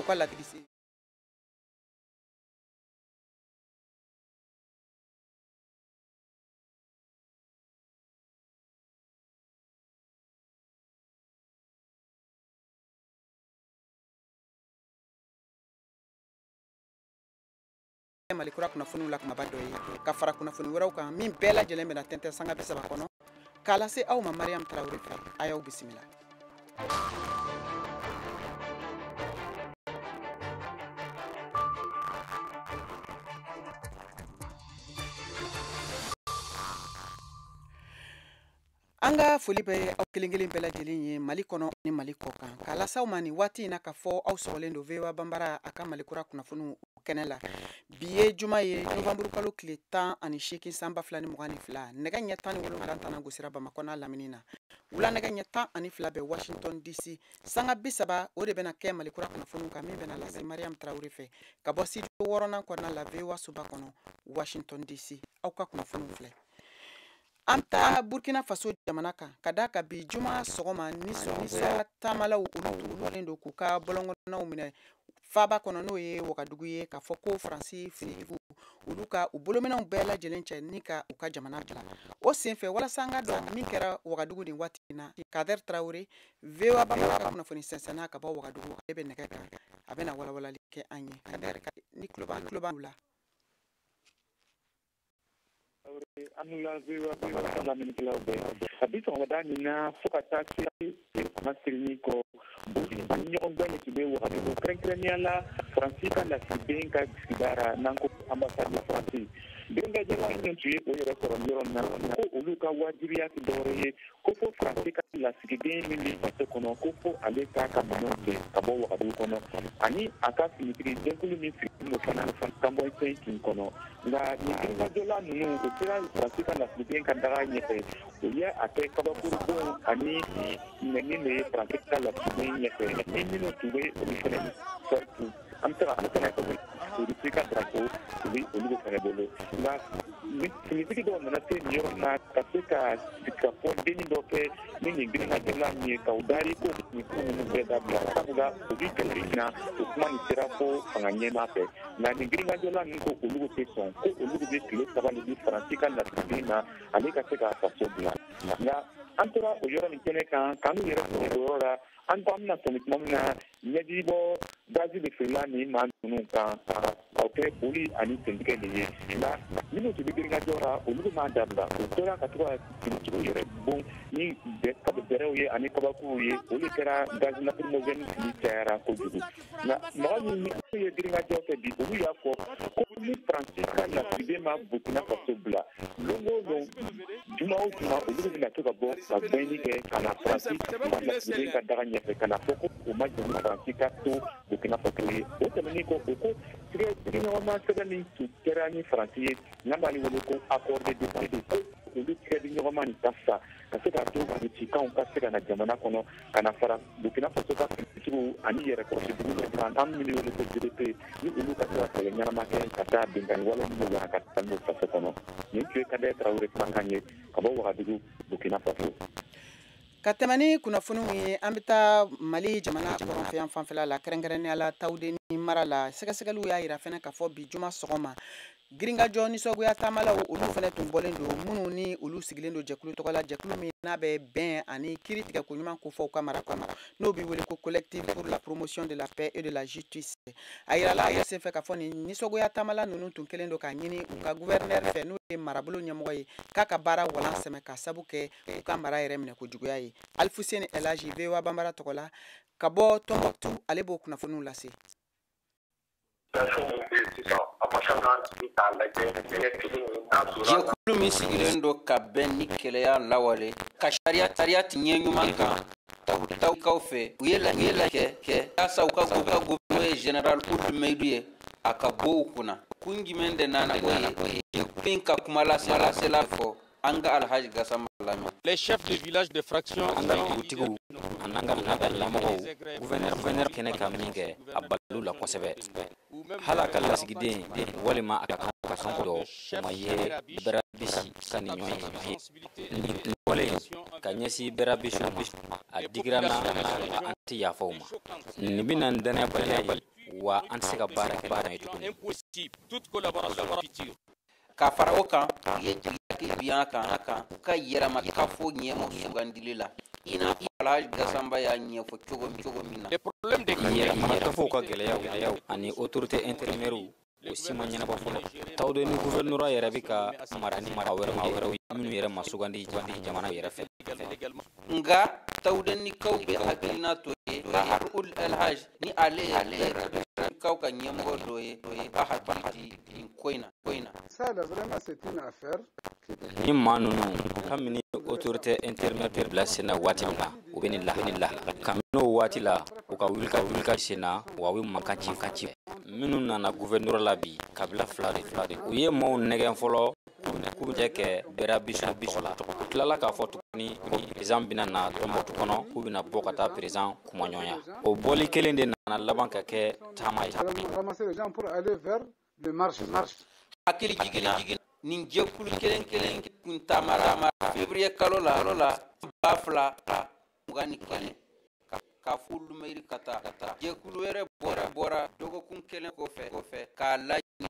kwa la tigisi malikura kuna funu la kuma bado yi ka fara kuna funu wɛrɛw kan min bɛɛ lajɛlen bɛna tɛntɛn sanga bi saba kɔnɔ k'a lase aw ma Mariam Traoré fɛ a y'aw bisimila. An ka foli bɛ aw kelen kelen bɛɛ lajɛlen ye Mali kɔnɔ ni Mali kɔ kan k'a lase aw ma nin waati in na ka fɔ aw sɔgɔlen don VOA Banbara a ka malikura kunnafoniw kɛnɛ la bi ye juma ye novembre kalo tile 18 san 2022 nɛgɛ ɲɛ 17 tana gosira Bamakɔ n'a lamini na wula nɛgɛ ɲɛ 12 bɛ Washington DC sanga 30 o de bɛna kɛ malikura kunnafoniw kan min bɛna lase Mariam Traoré fɛ ka bɔ studio 6nan kɔnɔna la VOA Soba kɔnɔ Washington DC aw ka kunnafoniw filɛ. An ta Burkina Faso jamana kan ka da ka bi juma sɔgɔma nisɔndiya taamalaw olu tugulen don k'u ka bɔlɔnkɔnɔnaw minɛ faaba kɔnɔ n'o ye Wagadugu ye k'a fɔ ko Faransi finitigiw olu ka u bolominɛw bɛɛ lajɛlen cɛ ni ka u ka jamana dilan o senfɛ walasa an ka dɔn min kɛra Wagadugu nin waati in na Kader Traoré VOA Banbara ka kunnafoni sɛnsɛnna ka bɔ Wagadugu ale bɛ nɛgɛ kan a bɛna walawalali kɛ an ye Kader ni tulo b'an la. Anula VOA Banbara minikɛlaw bɛɛ a bi sɔgɔmada nin na fo ka taa se masiri kɔ ɲɔgɔndan de tun bɛ Wagadugu kɛrɛnkɛrɛnnenya la Faransi ka lasigiden ka sigidara n'an ko ambasade Faransi denkɛjɛba min tun ye o yɛrɛ sɔrɔ yɔrɔ na ko olu ka wajibiya tɛ dɔwɛrɛ ye ko fo Faransi ka lasigiden min bɛ faso kɔnɔ ko fo ale k'a ka minɛnw cɛ ka bɔ Wagadugu kɔnɔ ani a ka finitigi jɛkulu min sigilen don fana kanbɔnsen kin kɔnɔ nka nin denkɛjɛla ninnu o sera Faransi ka lasigiden ka daga ɲɛfɛ o ye a kɛ kabakurubon ani nɛni de ye Faransi ka lasigiden ɲɛfɛ ni minnu tun bɛ olu fana sɔrɔ an bɛ se ka fana fɔ Faransi ka drapo u bɛ olu fana bolo nka finitigi dɔw nana se nin yɔrɔ na ka se ka fɔ denni dɔ kɛ ni nin denkɛjɛla min ye k'aw dari ko nin ko ninnu bɛɛ dabila sabula u bɛ kɛlɛ na o kuma nin sera fo fanga ɲɛmaa fɛ nka nin denkɛjɛla ninnu ko olu tɛ sɔn ko olu bɛ tile 3 di Faransi ka lasigiden na ale ka se ka faso dilan nka an tora o yɔrɔ nin kɛnɛ kan k'an n'u yɛrɛ sɔrɔ o yɔrɔ la an t'an bɛna sɔmi tuma min na ɲɛjibɔ gazi de feerela nin maa ninnu kan k'aw kɛ boli ani sentigɛ de ye nka minnu tun bɛ denkɛjɔ la olu m'a dabila o tora ka to ka finitigiw yɛrɛ bon ni bɛrɛw ye ani kabakuruw ye olu kɛra gazi lacrymogène fili cayara kojugu nka mɔgɔ minnu ye denkɛjɔ kɛ bi olu y'a fɔ ko ni Faransi ka lasigiden ma Burkina Faso bila don o don juma o juma olu bɛna to ka bɔ ka bɛnni kɛ ka na Faransi ka lasigiden ka daga ɲɛfɛ ka na fɔ ko o ma jɛn ni Faransi ka to Burkina Faso ye o tɛmɛnen kɔ o ko sigiɲɔgɔnma sɛbɛn min tun kɛra ni Faransi ye n'an b'ale wele ko accord de paix ko olu tigɛdiɲɔgɔnma nin tafisa ka se k'a to cikanw ka se ka na jamana kɔnɔ ka na fara Burkina Faso ka finitigiw ani yɛrɛkɔrɔsibugu kan an minnu wele ko GDP ni olu ka se ka kɛlɛ ɲɛnama kɛ ka taa bɛnkanni wale minnu yana ka taa n'o faso kɔnɔ nin tun ye Kader Traoré kumakan ye ka bɔ Wagadugu Burkina Faso. Ka tɛmɛ ni kunnafoniw ye an bɛ taa Mali jamana kɔrɔn fɛ yan fanfɛla la kɛrɛnkɛrɛnnenya la Tawudeni mara la sɛgɛsɛgɛliw y'a yira fɛnɛ ka fɔ bi juma sɔgɔma Girinkajɔ nisɔngoya taamalaw olu fɛnɛ tun bɔlen don minnu ni olu sigilen don jɛkulu tɔgɔ la jɛkulu min n'a bɛ bɛn ani kiiri tigɛ ko ɲuman ko fɔ u ka mara kɔnɔ n'o bɛ wele ko collectif pour la promotion de la paix et de la justice a yirala a senfɛ ka fɔ nin nisɔngoya taamala ninnu tun kɛlen don k'a ɲini u ka gouverneur fɛ n'o ye marabolo ɲɛmɔgɔ ye k'a ka baara walan sɛmɛ ka sabu kɛ u ka mara yɛrɛ minɛ ko juguya ye Alfuseni Elaji VOA Banbara tɔgɔ la ka bɔ Tɔnbɔkutu ale b'o kunnafoniw lase. Jɛkulu min sigilen don ka bɛn ni kɛlɛya lawale ka sariya ɲɛ ɲuman kan tawukaw fɛ u ye laɲini kɛ yaasa u ka gouvernement général Ould Meïdou ye a ka bɔ u kunna kun jumɛn de nana o ye jɛkulu in ka kuma lasela fɔ an ka Alhaji Gassama lamɛn. Les chefs de village de fraction an ka dugutigiw an'an ka labɛn lamɔgɔw gouverneur kɛnɛ ka min kɛ a balo la kosɛbɛ hala ka lasigiden walima a ka kan dɔ o ma ye Bɛrɛ Bisi ka nin ɲɔgɔn ye wale ka ɲɛsi bɛra bisu ma a digira na an tɛ yafa o ma nin bɛna n danaya baliya ye wa an tɛ se ka baara kɛ baara ye tuguni ka fara o kan u ye jigin biyan kan u ka yɛrɛma ka fɔ ɲɛmɔ sugandili la i n'a fɔ Alhaji Gasamba y'a ɲɛfɔ cogo min na yɛrɛma kafow ka gɛlɛyaw ani autorité intérimaires o si ma ɲɛnabɔ fɔlɔ taw de ni gouverneur yɛrɛ bɛ ka mara ni mara wɛrɛw minnu yɛrɛ ma sugandi jamana yɛrɛ fɛ nga tawdenikaw bɛ hakilina to ye Baharul Alhaj ni ale kaw ka ɲɛmɔgɔ dɔ ye a hakili di nin ko in na Ça, vraiment, c'est une affaire ni maa ninnu kabini autorité intérimaire bila sen na waati min na u bɛ nin la kabini o waati la u ka wuli ka sen na wa u bɛ mankan ci minnu nana gouverneur la bi kabila fila de u ye maaw nɛgɛn fɔlɔ k'u bɛ kɛ bɛra bisu la u tilala k'a fɔ tuguni président bɛna na Tɔnbukutu kɔnɔ k'u bɛna bɔ ka taa président kumaɲɔgɔnya o bɔli kelen de nana laban ka kɛ taama ye ramasser les gens pour aller vers le marche. hakili jiginna nin jɛkulu kelen kun taamara février kalo la 2021 ka fulu mairie ka taa jɛkulu wɛrɛ bɔra dɔgɔkun kelen kɔfɛ k'a laɲini